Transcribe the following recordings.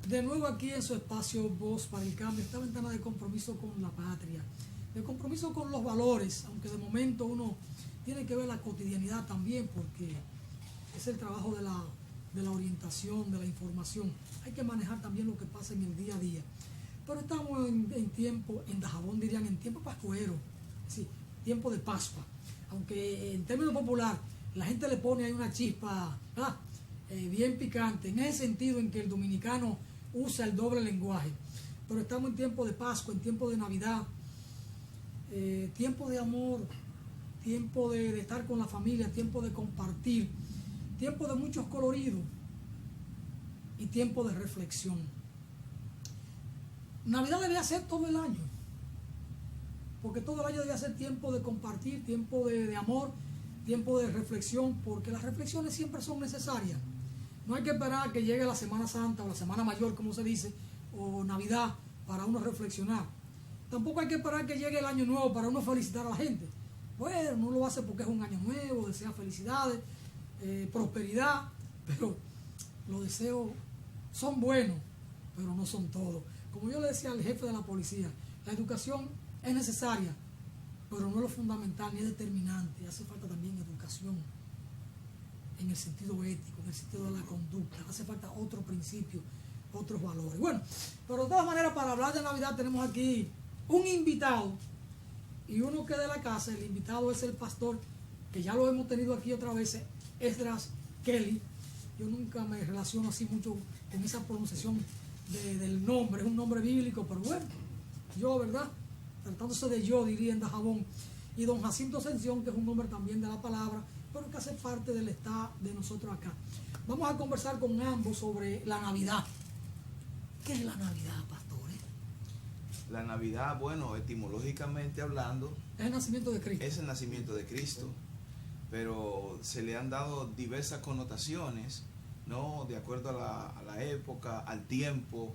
De nuevo aquí en su espacio Voz para el Cambio, esta ventana de compromiso con la patria, de compromiso con los valores, aunque de momento uno tiene que ver la cotidianidad también, porque es el trabajo de la orientación, de la información. Hay que manejar también lo que pasa en el día a día. Pero estamos en tiempo, en Dajabón dirían, en tiempo pascuero, sí, tiempo de Pascua. Aunque en términos popular la gente le pone ahí una chispa bien picante, en ese sentido en que el dominicano usa el doble lenguaje. Pero estamos en tiempo de Pascua, en tiempo de Navidad, tiempo de amor, tiempo de estar con la familia, tiempo de compartir, tiempo de muchos coloridos y tiempo de reflexión. Navidad debía ser todo el año, porque todo el año debía ser tiempo de compartir, tiempo de amor, tiempo de reflexión, porque las reflexiones siempre son necesarias. No hay que esperar que llegue la Semana Santa o la Semana Mayor, como se dice, o Navidad para uno reflexionar. Tampoco hay que esperar que llegue el Año Nuevo para uno felicitar a la gente. Bueno, uno lo hace porque es un año nuevo, desea felicidades, prosperidad, pero los deseos son buenos, pero no son todos. Como yo le decía al jefe de la policía, la educación es necesaria, pero no es lo fundamental ni es determinante. Hace falta también educación en el sentido ético, en el sentido de la conducta. Hace falta otro principio, otros valores. Bueno, pero de todas maneras, para hablar de Navidad tenemos aquí un invitado y uno que de la casa. El invitado es el pastor, que ya lo hemos tenido aquí otra vez, Esdras Kelly. Yo nunca me relaciono así mucho con esa pronunciación del nombre, es un nombre bíblico, pero bueno, yo, ¿verdad? Tratándose de yo, diría en Dajabón. Y don Jacinto Ascensión, que es un nombre también de la palabra, pero que hace parte del estado de nosotros acá. Vamos a conversar con ambos sobre la Navidad. ¿Qué es la Navidad, pastores? La Navidad, bueno, etimológicamente hablando, Es el nacimiento de Cristo. es el nacimiento de Cristo, pero se le han dado diversas connotaciones, ¿no? De acuerdo a la época, al tiempo,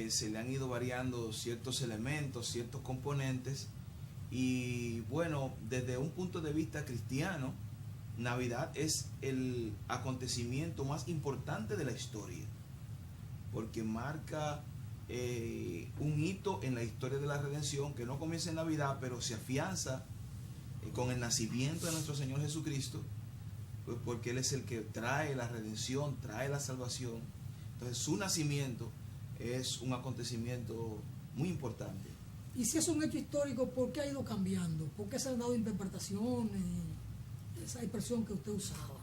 se le han ido variando ciertos elementos, ciertos componentes, y bueno, desde un punto de vista cristiano, Navidad es el acontecimiento más importante de la historia, porque marca un hito en la historia de la redención que no comienza en Navidad, pero se afianza con el nacimiento de nuestro Señor Jesucristo, pues porque Él es el que trae la redención, trae la salvación. Entonces su nacimiento es un acontecimiento muy importante. Y si es un hecho histórico, ¿por qué ha ido cambiando? ¿Por qué se han dado interpretaciones? Esa expresión que usted usaba.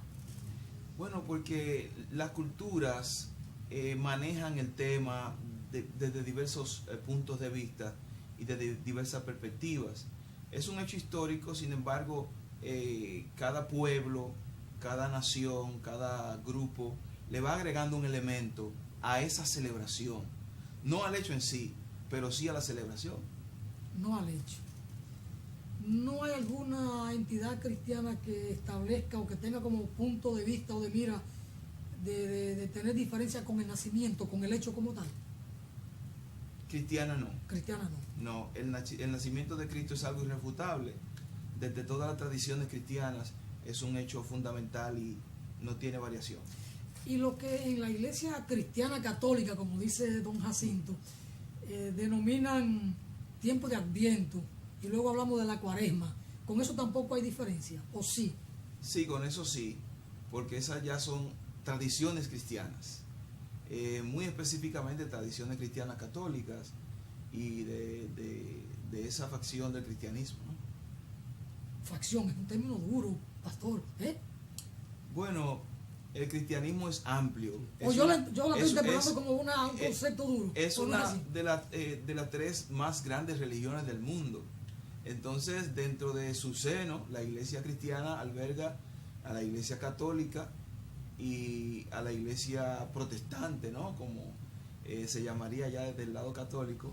Bueno, porque las culturas manejan el tema desde diversos puntos de vista y desde diversas perspectivas. Es un hecho histórico, sin embargo, cada pueblo, cada nación, cada grupo le va agregando un elemento a esa celebración. No al hecho en sí, pero sí a la celebración. No al hecho. ¿No hay alguna entidad cristiana que establezca o que tenga como punto de vista o de mira de tener diferencia con el nacimiento, con el hecho como tal? Cristiana no. Cristiana no. No, el nacimiento de Cristo es algo irrefutable. Desde todas las tradiciones cristianas es un hecho fundamental y no tiene variación. Y lo que en la iglesia cristiana católica, como dice don Jacinto, denominan tiempo de Adviento, y luego hablamos de la Cuaresma, ¿con eso tampoco hay diferencia? ¿O sí? Sí, con eso sí, porque esas ya son tradiciones cristianas, muy específicamente tradiciones cristianas católicas y de esa facción del cristianismo, ¿no? Facción, es un término duro, pastor, ¿eh? Bueno, el cristianismo es amplio. O yo la estoy interpretando como un concepto duro. Es una de las tres más grandes religiones del mundo. Entonces, dentro de su seno, la iglesia cristiana alberga a la iglesia católica y a la iglesia protestante, ¿no? Como se llamaría ya desde el lado católico.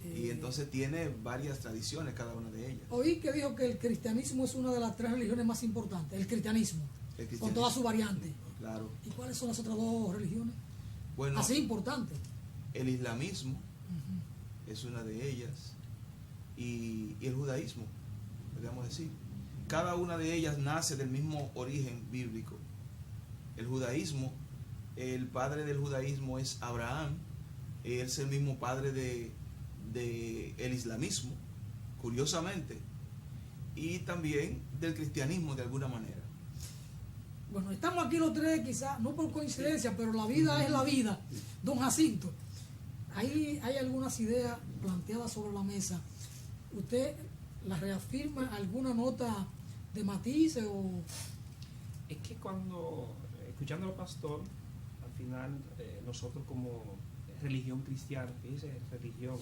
Y entonces tiene varias tradiciones, cada una de ellas. Oí que dijo que el cristianismo es una de las tres religiones más importantes, el cristianismo. Con todas sus variantes. Claro. ¿Y cuáles son las otras dos religiones? Bueno, así importantes. El islamismo es una de ellas y el judaísmo, podríamos decir. Cada una de ellas nace del mismo origen bíblico. El judaísmo el padre del judaísmo es Abraham, es el mismo padre de el islamismo, curiosamente, y también del cristianismo de alguna manera. Bueno, estamos aquí los tres, quizás, no por coincidencia, pero la vida es la vida. Don Jacinto, ahí hay algunas ideas planteadas sobre la mesa. ¿Usted las reafirma, alguna nota de matices o...? Es que cuando, escuchando al pastor, al final nosotros como religión cristiana, fíjese, religión,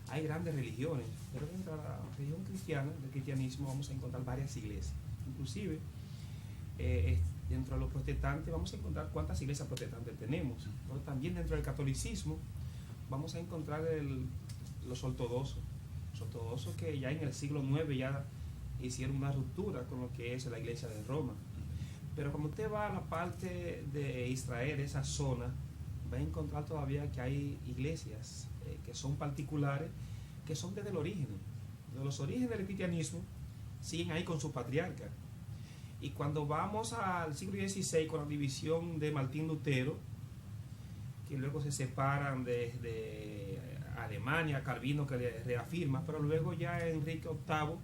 hay grandes religiones, pero dentro de la religión cristiana, del cristianismo, vamos a encontrar varias iglesias. Inclusive, dentro de los protestantes vamos a encontrar cuántas iglesias protestantes tenemos, ¿no? También dentro del catolicismo vamos a encontrar los ortodoxos que ya en el siglo IX ya hicieron una ruptura con lo que es la iglesia de Roma. Pero cuando usted va a la parte de Israel, esa zona, va a encontrar todavía que hay iglesias que son particulares, que son desde el origen. De los orígenes del cristianismo siguen ahí con su patriarca. Y cuando vamos al siglo XVI con la división de Martín Lutero, que luego se separan desde Alemania, Calvino que le reafirma, pero luego ya Enrique VIII,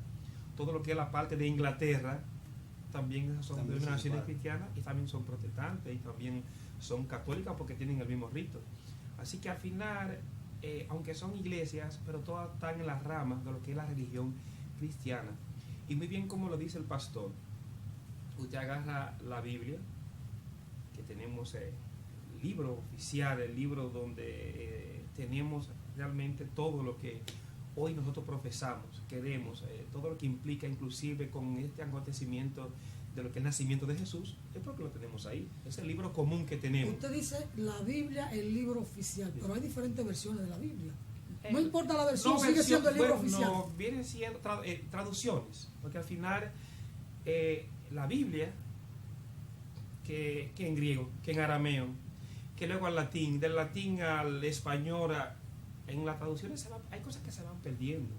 todo lo que es la parte de Inglaterra, también son denominaciones cristianas y también son protestantes y también son católicas porque tienen el mismo rito. Así que al final, aunque son iglesias, pero todas están en las ramas de lo que es la religión cristiana. Y muy bien como lo dice el pastor, usted agarra la Biblia, que tenemos el libro oficial, el libro donde tenemos realmente todo lo que hoy nosotros profesamos, queremos, todo lo que implica inclusive con este acontecimiento de lo que es el nacimiento de Jesús, es porque lo tenemos ahí, es el libro común que tenemos. Usted dice la Biblia, el libro oficial, pero hay diferentes versiones de la Biblia. No importa la versión, sigue siendo el libro oficial. No, vienen siendo traducciones, porque al final la Biblia, que en griego, que en arameo, que luego al latín, del latín al español, en las traducciones hay cosas que se van perdiendo.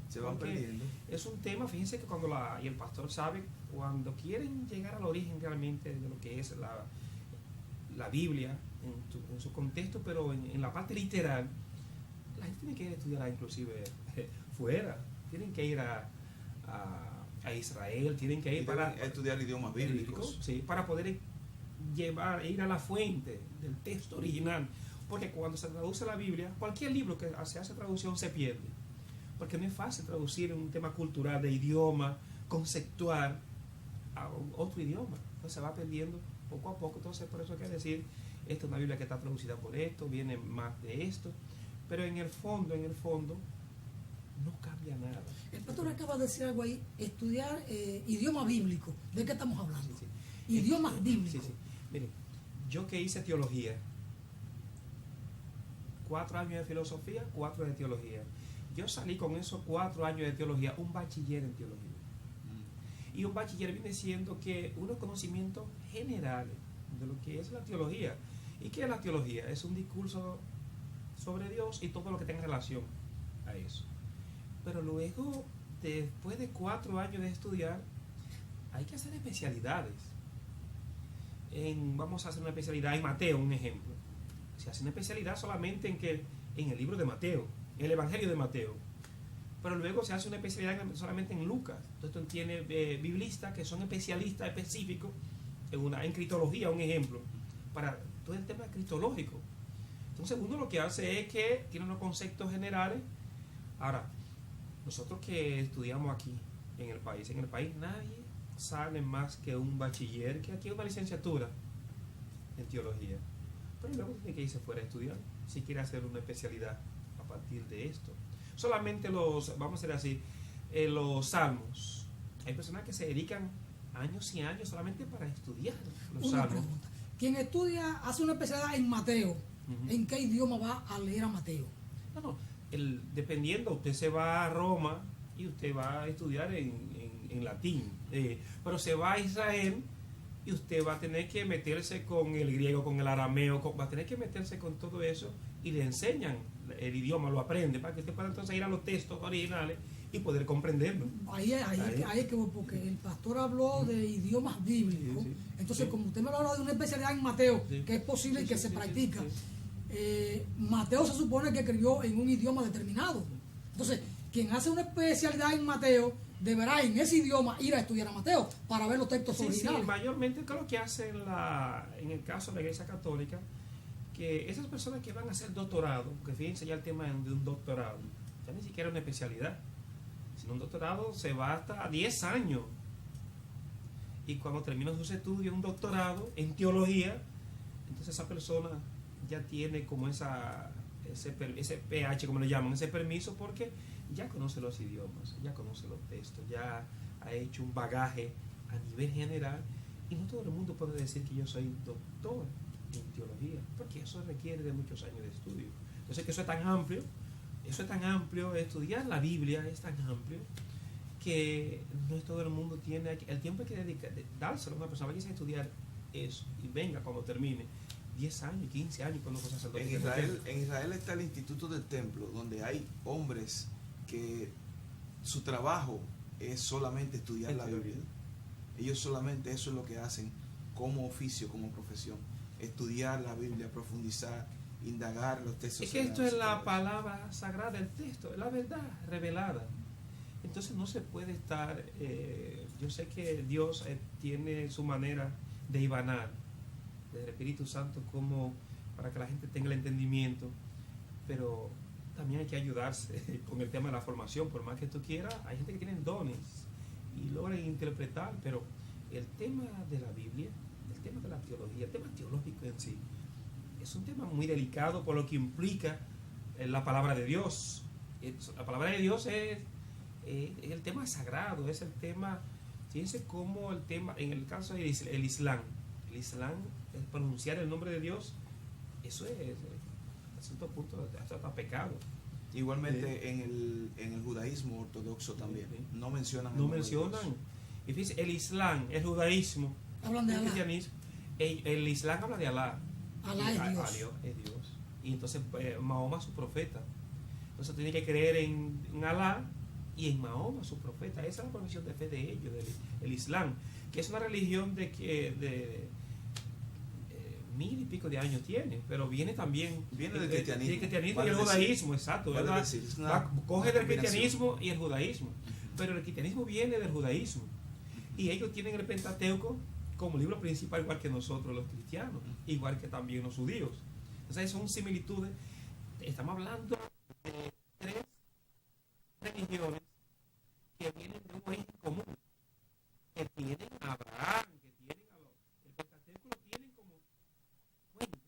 Es un tema, fíjense que cuando y el pastor sabe, cuando quieren llegar al origen realmente de lo que es la Biblia, en su contexto, pero en la parte literal, la gente tiene que ir a estudiar inclusive fuera, tienen que ir a Israel, tienen que ir para estudiar idiomas bíblicos. Sí, para poder ir a la fuente del texto original. Porque cuando se traduce la Biblia, cualquier libro que se hace traducción se pierde. Porque no es fácil traducir un tema cultural, de idioma, conceptual, a otro idioma. Entonces se va perdiendo poco a poco. Entonces por eso hay que decir, esta es una Biblia que está traducida por esto, viene más de esto. Pero en el fondo, no cambia nada. El pastor acaba de decir algo ahí, estudiar idioma bíblico. ¿De qué estamos hablando? Sí. Idiomas bíblicos. Sí. Miren, yo que hice teología, 4 años de filosofía, 4 de teología. Yo salí con esos 4 años de teología, un bachiller en teología. Y un bachiller viene siendo que unos conocimientos generales de lo que es la teología. ¿Y qué es la teología? Es un discurso sobre Dios y todo lo que tenga relación a eso. Pero luego, después de 4 años de estudiar, hay que hacer especialidades. Vamos a hacer una especialidad en Mateo, un ejemplo. Se hace una especialidad solamente en el libro de Mateo, en el Evangelio de Mateo. Pero luego se hace una especialidad solamente en Lucas. Entonces tiene biblistas que son especialistas específicos en cristología, un ejemplo, para todo el tema cristológico. Entonces uno lo que hace es que tiene unos conceptos generales. Ahora, nosotros que estudiamos aquí en el país nadie sale más que un bachiller, que aquí una licenciatura en teología. Pero luego tiene que irse fuera a estudiar si quiere hacer una especialidad a partir de esto. Solamente vamos a decir así, los salmos. Hay personas que se dedican años y años solamente para estudiar los Una salmos. pregunta. Quien estudia, hace una especialidad en Mateo, ¿en qué idioma va a leer a Mateo? No, dependiendo, usted se va a Roma y usted va a estudiar en latín, pero se va a Israel y usted va a tener que meterse con el griego, con el arameo, va a tener que meterse con todo eso y le enseñan el idioma, lo aprende, para que usted pueda entonces ir a los textos originales y poder comprenderlo. Ahí es que, porque el pastor habló de idiomas bíblicos, Sí. Entonces, Sí. como usted me lo habla de una especialidad en Mateo, Sí. que es posible Sí, que sí, se sí, practica, sí. Mateo se supone que escribió en un idioma determinado. Entonces, quien hace una especialidad en Mateo deberá en ese idioma ir a estudiar a Mateo para ver los textos Sí, sí, originales. mayormente creo que hace en el caso de la Iglesia Católica, que esas personas que van a hacer doctorado, que fíjense ya el tema de un doctorado, ya ni siquiera una especialidad, sino un doctorado se va hasta 10 años. Y cuando termina sus estudios, un doctorado en teología, entonces esa persona ya tiene como ese PH, como le llaman, ese permiso, porque ya conoce los idiomas, ya conoce los textos, ya ha hecho un bagaje a nivel general, y no todo el mundo puede decir que yo soy doctor en teología, porque eso requiere de muchos años de estudio. Entonces que eso es tan amplio, estudiar la Biblia es tan amplio, que no es todo el mundo tiene el tiempo hay que dárselo a una persona. Vaya a estudiar eso y venga cuando termine 10 años, 15 años cuando cosa sacerdote. En Israel está el Instituto del Templo, donde hay hombres que su trabajo es solamente estudiar la Biblia. Ellos solamente eso es lo que hacen como oficio, como profesión. Estudiar la Biblia, profundizar, indagar los textos. Es que esto es la palabra sagrada, el texto, es la verdad revelada. Entonces no se puede estar, yo sé que Dios tiene su manera de ibanar del Espíritu Santo como para que la gente tenga el entendimiento, pero también hay que ayudarse con el tema de la formación. Por más que tú quieras, hay gente que tiene dones y logran interpretar, pero el tema de la Biblia, el tema de la teología, el tema teológico en sí, es un tema muy delicado por lo que implica la palabra de Dios. La palabra de Dios es el tema sagrado, es el tema, fíjense cómo el tema, en el caso del Islam, el pronunciar el nombre de Dios, eso es a cierto punto hasta pecado. Igualmente en el judaísmo ortodoxo también, no mencionan No mencionan. Y fíjense, el Islam, el judaísmo, Hablan de el Alá. cristianismo, el Islam habla de Alá. Alá es Dios. Es Dios. Y entonces Mahoma su profeta. Entonces tiene que creer en Alá y en Mahoma su profeta. Esa es la profesión de fe de ellos, el Islam, que es una religión de 1000 y pico de años tiene, pero viene también del cristianismo, y el vale judaísmo, decir, exacto, vale ¿verdad? decir, es Coge una del combinación. cristianismo y el judaísmo, pero el cristianismo viene del judaísmo, y ellos tienen el Pentateuco como libro principal, igual que nosotros los cristianos, igual que también los judíos. Entonces son similitudes. Estamos hablando de 3 religiones que vienen de un origen común, que tienen a Abraham, que tienen el Pentateuco lo tienen como fuente.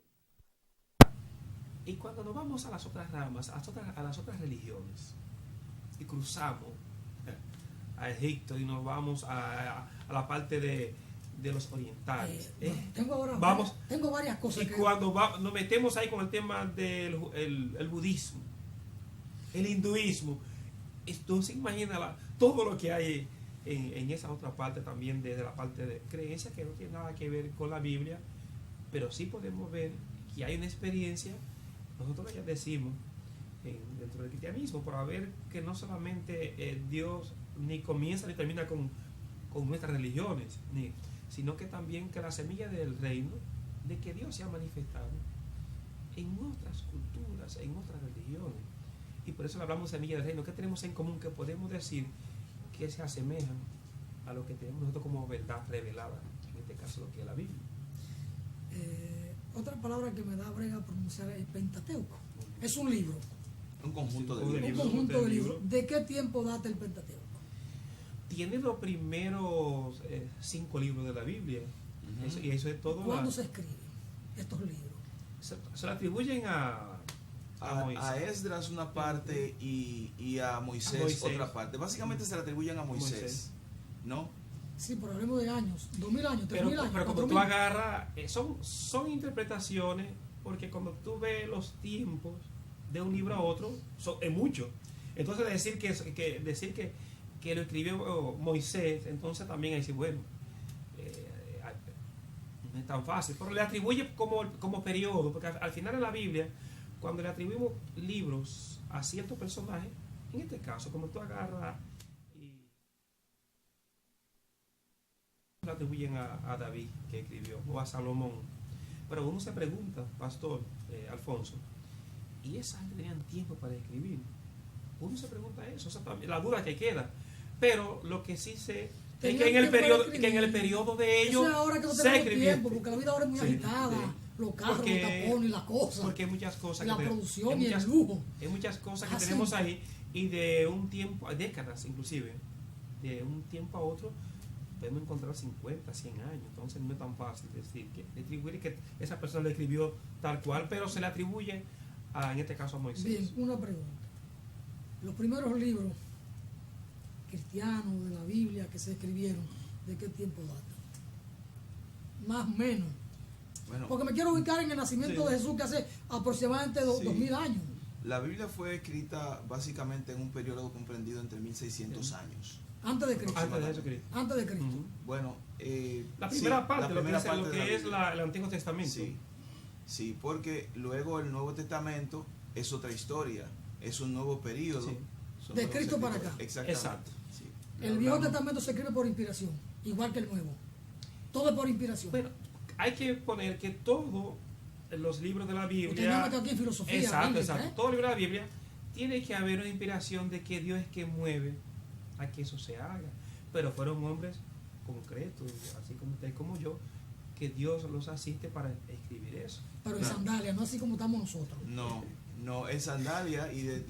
Y cuando nos vamos a las otras ramas, a las otras religiones, y cruzamos a Egipto y nos vamos a la parte de los orientales, Tengo varias cosas. y cuando nos metemos ahí con el tema del el budismo, el hinduismo, entonces imagina todo lo que hay en esa otra parte también, desde la parte de creencia que no tiene nada que ver con la Biblia, pero sí podemos ver que hay una experiencia. Nosotros ya decimos dentro del cristianismo, para ver que no solamente Dios ni comienza ni termina con nuestras religiones, sino que también que la semilla del reino, de que Dios se ha manifestado en otras culturas, en otras religiones. Y por eso le hablamos de semilla del reino. ¿Qué tenemos en común? Que podemos decir que se asemejan a lo que tenemos nosotros como verdad revelada, en este caso lo que es la Biblia. Otra palabra que me da brega pronunciar es Pentateuco. Es un libro. Un conjunto de Un libros. conjunto de libros. ¿De qué tiempo data el Pentateuco? Tiene los primeros 5 libros de la Biblia. Y eso es todo. ¿Cuándo se escriben estos libros? Se le atribuyen a Esdras una parte y a Moisés otra parte. Básicamente se le atribuyen a Moisés, ¿no? Sí, pero hablemos de años, 2000 años, 3000 años. Pero cuando tú agarras, son interpretaciones, porque cuando tú ves los tiempos de un libro a otro, es mucho. Entonces decir que lo escribió Moisés, entonces también hay que decir, bueno, no es tan fácil, pero le atribuye como periodo, porque al final de la Biblia, cuando le atribuimos libros a ciertos personajes, en este caso, como tú agarras atribuyen a David que escribió, o a Salomón. Pero uno se pregunta, pastor Alfonso, ¿y esa gente tenían tiempo para escribir? Uno se pregunta eso, esa es la duda que queda. Pero lo que sí sé es que en el periodo de ellos eso es ahora que no se tenemos escribió. tiempo, porque la vida ahora es muy agitada, los carros, los tapones, las cosas, porque hay muchas cosas la que producción y el lujo. Hay muchas cosas que Así. tenemos ahí, y de un tiempo, décadas inclusive, de un tiempo a otro podemos encontrar 50, 100 años. Entonces no es tan fácil decir que atribuir que esa persona le escribió tal cual, pero se le atribuye en este caso a Moisés. Bien, una pregunta. Los primeros libros cristianos de la Biblia que se escribieron, ¿de qué tiempo datan? Más o menos. Bueno, Porque me quiero ubicar en el nacimiento Sí. de Jesús, que hace aproximadamente Sí. 2000 años. la Biblia fue escrita básicamente en un periodo comprendido entre 1600 años. Antes de Cristo. Antes de Jesucristo. Antes de Cristo. Ujú. Bueno, La primera sí, parte, la lo que primera es, parte lo de la que es Biblia. el Antiguo Testamento. Sí, sí, porque luego el Nuevo Testamento es otra historia, es un nuevo periodo. Sí. son De nuevos Cristo para escritores. acá. Exactamente. Exacto. Sí. El Viejo Testamento se escribe por inspiración, igual que el Nuevo. Todo es por inspiración. Bueno, hay que poner que todos los libros de la Usted no Biblia, mete aquí en filosofía. exacto, bíblica, exacto, ¿eh? todo libro de la Biblia tiene que haber una inspiración de que Dios es que mueve a que eso se haga. Pero fueron hombres concretos, así como usted y como yo, que Dios los asiste para escribir eso. Pero en sandalia, no así como estamos nosotros. No, es sandalia y de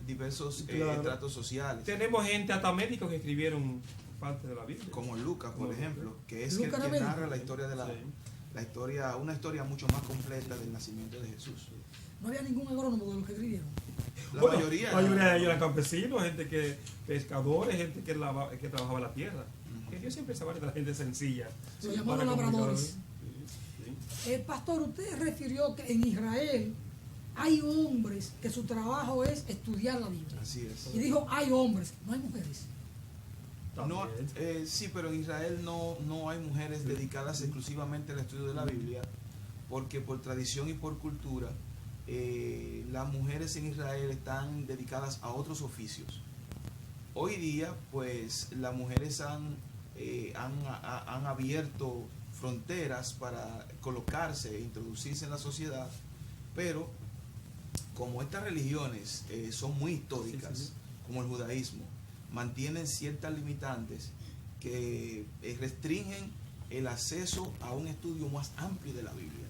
diversos Claro. estratos sociales. Tenemos gente, hasta médicos, que escribieron parte de la Biblia. Como Lucas, por Como ejemplo, que es Lucas el era que médico. narra la historia de Sí. la historia, una historia mucho más completa del nacimiento de Jesús. No había ningún agrónomo de los que escribieron. La Bueno, mayoría. la mayoría de ellos eran campesinos, gente que pescadores, gente que trabajaba la tierra. Ujú. Que Dios siempre se vale de la gente sencilla. Los llamaban para comunicar. labradores. Sí. Pastor, usted refirió que en Israel hay hombres que su trabajo es estudiar la Biblia. Así es. Y dijo, hay hombres, no hay mujeres. No, También. sí, pero en Israel no hay mujeres dedicadas exclusivamente al estudio de la Biblia, porque por tradición y por cultura, las mujeres en Israel están dedicadas a otros oficios. Hoy día, pues, las mujeres han abierto fronteras para colocarse e introducirse en la sociedad, pero como estas religiones son muy históricas, Sí, sí. como el judaísmo, mantienen ciertas limitantes que restringen el acceso a un estudio más amplio de la Biblia.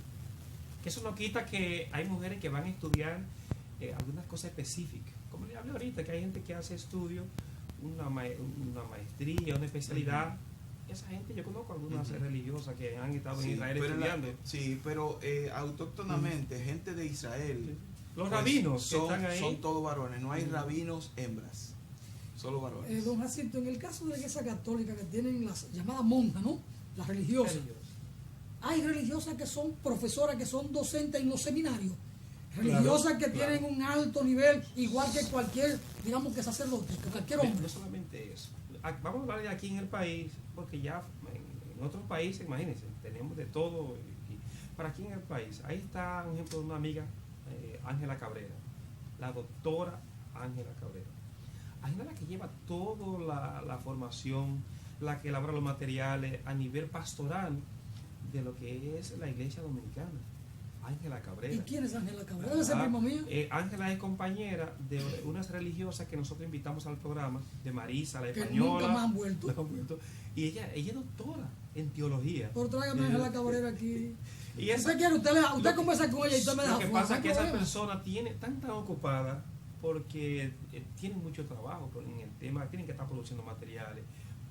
Que eso no quita que hay mujeres que van a estudiar algunas cosas específicas. Como le hablé ahorita, que hay gente que hace estudios, una maestría, una especialidad. Esa gente, yo conozco algunas Ujú. religiosas que han estado en Sí, Israel pero estudiando. pero autóctonamente, gente de Israel, Los pues, rabinos que son, están ahí. son todos varones, no hay rabinos hembras, solo varones. Don Jacinto, en el caso de la iglesia católica que tienen las llamadas monjas, ¿no? Las religiosas. Hay religiosas que son profesoras, que son docentes en los seminarios. Religiosas que claro. tienen un alto nivel, igual que cualquier, digamos que sacerdote, que cualquier hombre. No solamente eso. Vamos a hablar de aquí en el país, porque ya en otros países, imagínense, tenemos de todo. Para aquí en el país, ahí está un ejemplo de una amiga, Ángela Cabrera, la doctora Ángela Cabrera. Ángela es la que lleva toda la formación, la que elabora los materiales a nivel pastoral de lo que es la iglesia dominicana. Ángela Cabrera. ¿Y quién es Ángela Cabrera? ¿Debe ser primo mío? Ángela es compañera de unas religiosas que nosotros invitamos al programa, de Marisa, la Que española. nunca más han vuelto. No han vuelto. Y ella es doctora en teología. Por tráigame a Ángela Cabrera aquí. Y esa, Usted quiere, usted conversa con ella y usted me deja lo que fuera, pasa no es que hay esa problema. persona tan ocupada porque tienen mucho trabajo en el tema, tienen que estar produciendo materiales,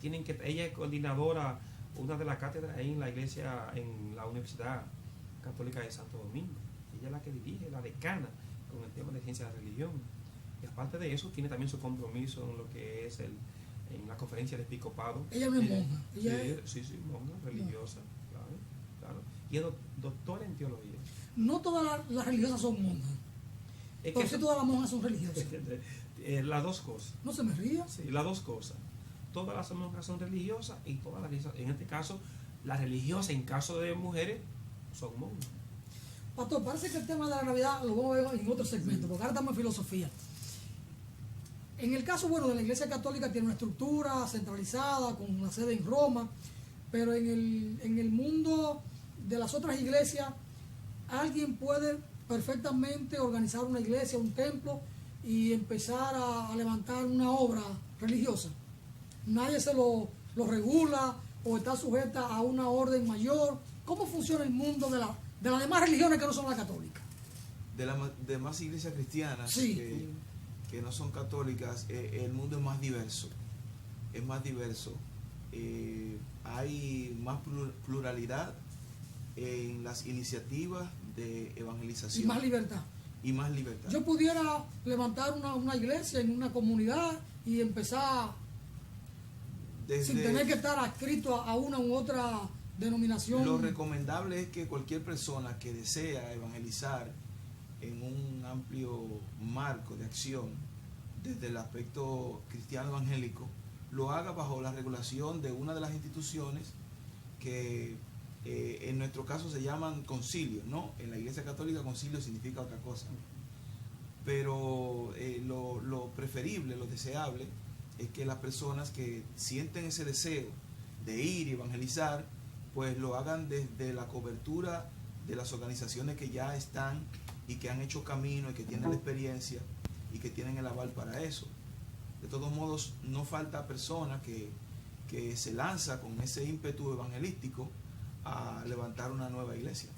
ella es coordinadora, una de las cátedras ahí en la iglesia, en la Universidad Católica de Santo Domingo. Ella es la que dirige, la decana con el tema de ciencia de la religión. Y aparte de eso, tiene también su compromiso en lo que es en la conferencia de episcopado. Ella no es monja. Ella es, Sí, monja, religiosa, claro. Y es doctora en teología. no todas las religiosas son monjas. Es Pero sí todas las monjas son religiosas. las dos cosas. No se me ría. Sí, las dos cosas. Todas las monjas son religiosas y todas las religiosas, en este caso, las religiosas en caso de mujeres son monjas. Pastor, parece que el tema de la Navidad lo vamos a ver en otro segmento, porque ahora estamos en filosofía. En el caso, bueno, de la Iglesia Católica tiene una estructura centralizada con la sede en Roma, pero en el mundo de las otras iglesias, alguien puede perfectamente organizar una iglesia, un templo y empezar a levantar una obra religiosa. Nadie se lo regula o está sujeta a una orden mayor. ¿Cómo funciona el mundo de las demás religiones que no son la católica? De las demás iglesias cristianas, sí, que no son católicas, el mundo es más diverso. Es más diverso. Hay más pluralidad en las iniciativas de evangelización. Y más libertad. Y más libertad. Yo pudiera levantar una iglesia en una comunidad y empezar sin tener que estar adscrito a una u otra denominación. Lo recomendable es que cualquier persona que desea evangelizar en un amplio marco de acción desde el aspecto cristiano evangélico lo haga bajo la regulación de una de las instituciones que en nuestro caso se llaman concilios, ¿no? En la Iglesia Católica concilio significa otra cosa. Pero lo preferible, lo deseable, es que las personas que sienten ese deseo de ir y evangelizar, pues lo hagan desde la cobertura de las organizaciones que ya están y que han hecho camino y que tienen la experiencia y que tienen el aval para eso. De todos modos, no falta persona que se lanza con ese ímpetu evangelístico a levantar una nueva iglesia.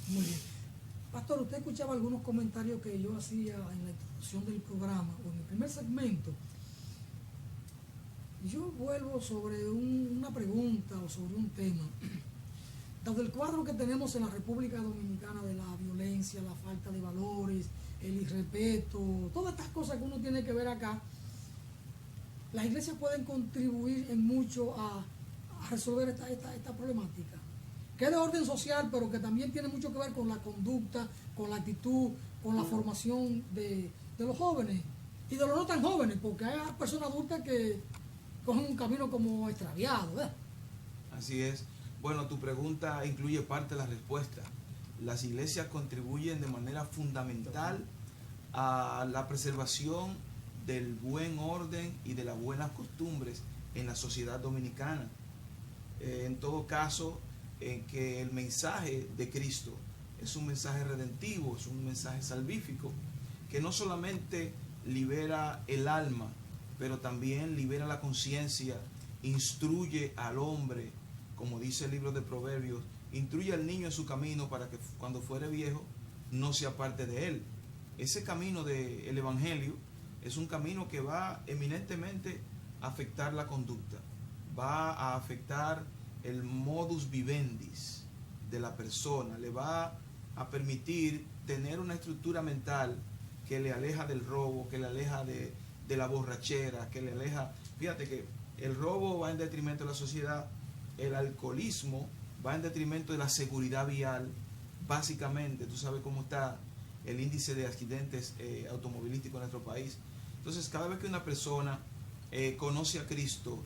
Muy bien. Pastor, usted escuchaba algunos comentarios que yo hacía en la introducción del programa o en el primer segmento. Yo vuelvo sobre una pregunta o sobre un tema. Dado el cuadro que tenemos en la República Dominicana de la violencia, la falta de valores, el irrespeto, todas estas cosas que uno tiene que ver acá, las iglesias pueden contribuir en mucho a resolver esta problemática, que es de orden social, pero que también tiene mucho que ver con la conducta, con la actitud, con la formación de los jóvenes y de los no tan jóvenes, porque hay personas adultas que cogen un camino como extraviado, ¿verdad? Así es. Bueno, tu pregunta incluye parte de la respuesta. Las iglesias contribuyen de manera fundamental a la preservación del buen orden y de las buenas costumbres en la sociedad dominicana. En todo caso, en que el mensaje de Cristo es un mensaje redentivo, es un mensaje salvífico, que no solamente libera el alma, pero también libera la conciencia, instruye al hombre, como dice el libro de Proverbios, instruye al niño en su camino para que cuando fuere viejo no se aparte de él. Ese camino del Evangelio es un camino que va eminentemente a afectar la conducta, va a afectar el modus vivendis de la persona, le va a permitir tener una estructura mental que le aleja del robo, que le aleja de la borrachera, que le aleja. Fíjate que el robo va en detrimento de la sociedad, el alcoholismo va en detrimento de la seguridad vial. Básicamente, tú sabes cómo está el índice de accidentes automovilísticos en nuestro país. Entonces, cada vez que una persona conoce a Cristo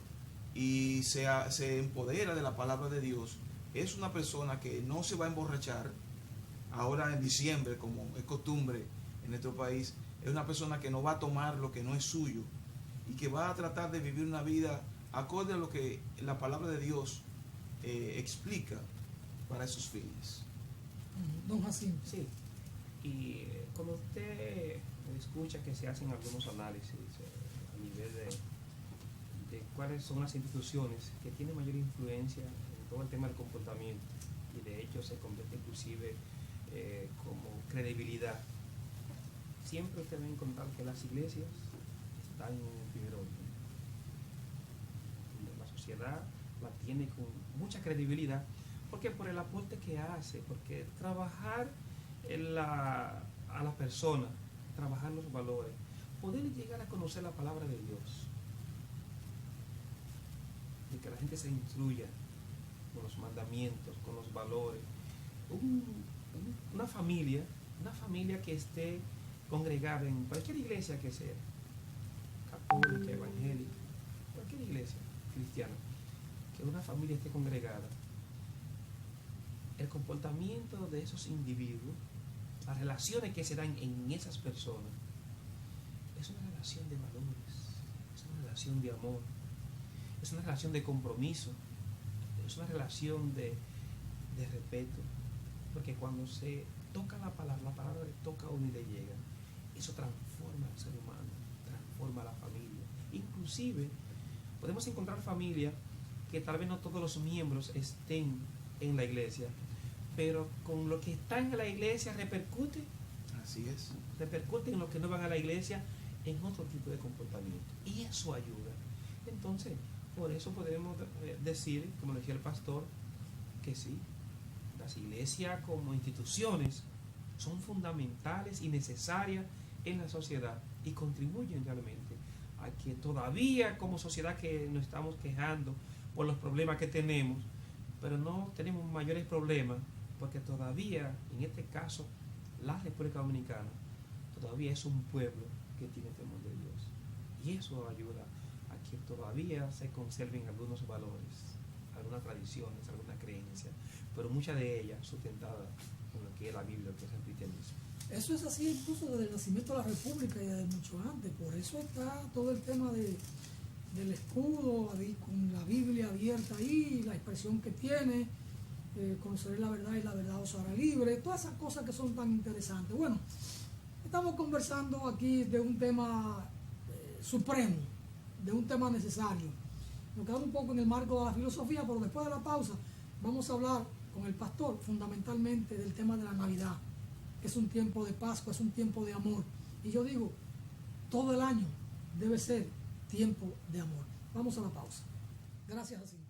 y se empodera de la palabra de Dios, es una persona que no se va a emborrachar. Ahora en diciembre, como es costumbre en nuestro país, es una persona que no va a tomar lo que no es suyo y que va a tratar de vivir una vida acorde a lo que la palabra de Dios explica para esos fines. Don Jacinto. Sí, y cuando usted escucha que se hacen algunos análisis a nivel de cuáles son las instituciones que tienen mayor influencia en todo el tema del comportamiento, y de hecho se convierte inclusive como credibilidad, siempre usted va a encontrar que las iglesias están en primer orden. La sociedad la tiene con mucha credibilidad, porque por el aporte que hace, porque trabajar a la persona, trabajar los valores, poder llegar a conocer la palabra de Dios, de que la gente se instruya con los mandamientos, con los valores. Una familia que esté congregada en cualquier iglesia que sea, católica, evangélica, cualquier iglesia cristiana, que una familia esté congregada, el comportamiento de esos individuos, las relaciones que se dan en esas personas, es una relación de valores, es una relación de amor, es una relación de compromiso, es una relación de respeto, porque cuando se toca la palabra le toca a uno y le llega, eso transforma al ser humano, transforma a la familia. Inclusive podemos encontrar familias que tal vez no todos los miembros estén en la iglesia, pero con lo que está en la iglesia repercute en los que no van a la iglesia en otro tipo de comportamiento, y eso ayuda. Entonces, por eso podemos decir, como decía el pastor, que sí, las iglesias como instituciones son fundamentales y necesarias en la sociedad y contribuyen realmente a que todavía como sociedad que nos estamos quejando por los problemas que tenemos, pero no tenemos mayores problemas porque todavía, en este caso, la República Dominicana todavía es un pueblo que tiene temor de Dios, y eso ayuda a que todavía se conserven algunos valores, algunas tradiciones, algunas creencias, pero muchas de ellas sustentadas en lo que es la Biblia, lo que es el cristianismo. Eso es así incluso desde el nacimiento de la República y desde mucho antes. Por eso está todo el tema del escudo, con la Biblia abierta ahí, la expresión que tiene, conoceré la verdad y la verdad os hará libre, todas esas cosas que son tan interesantes. Bueno, estamos conversando aquí de un tema supremo, de un tema necesario. Nos quedamos un poco en el marco de la filosofía, pero después de la pausa vamos a hablar con el pastor fundamentalmente del tema de la Navidad. Es un tiempo de Pascua, es un tiempo de amor. Y yo digo, todo el año debe ser tiempo de amor. Vamos a la pausa. Gracias, Jacinto.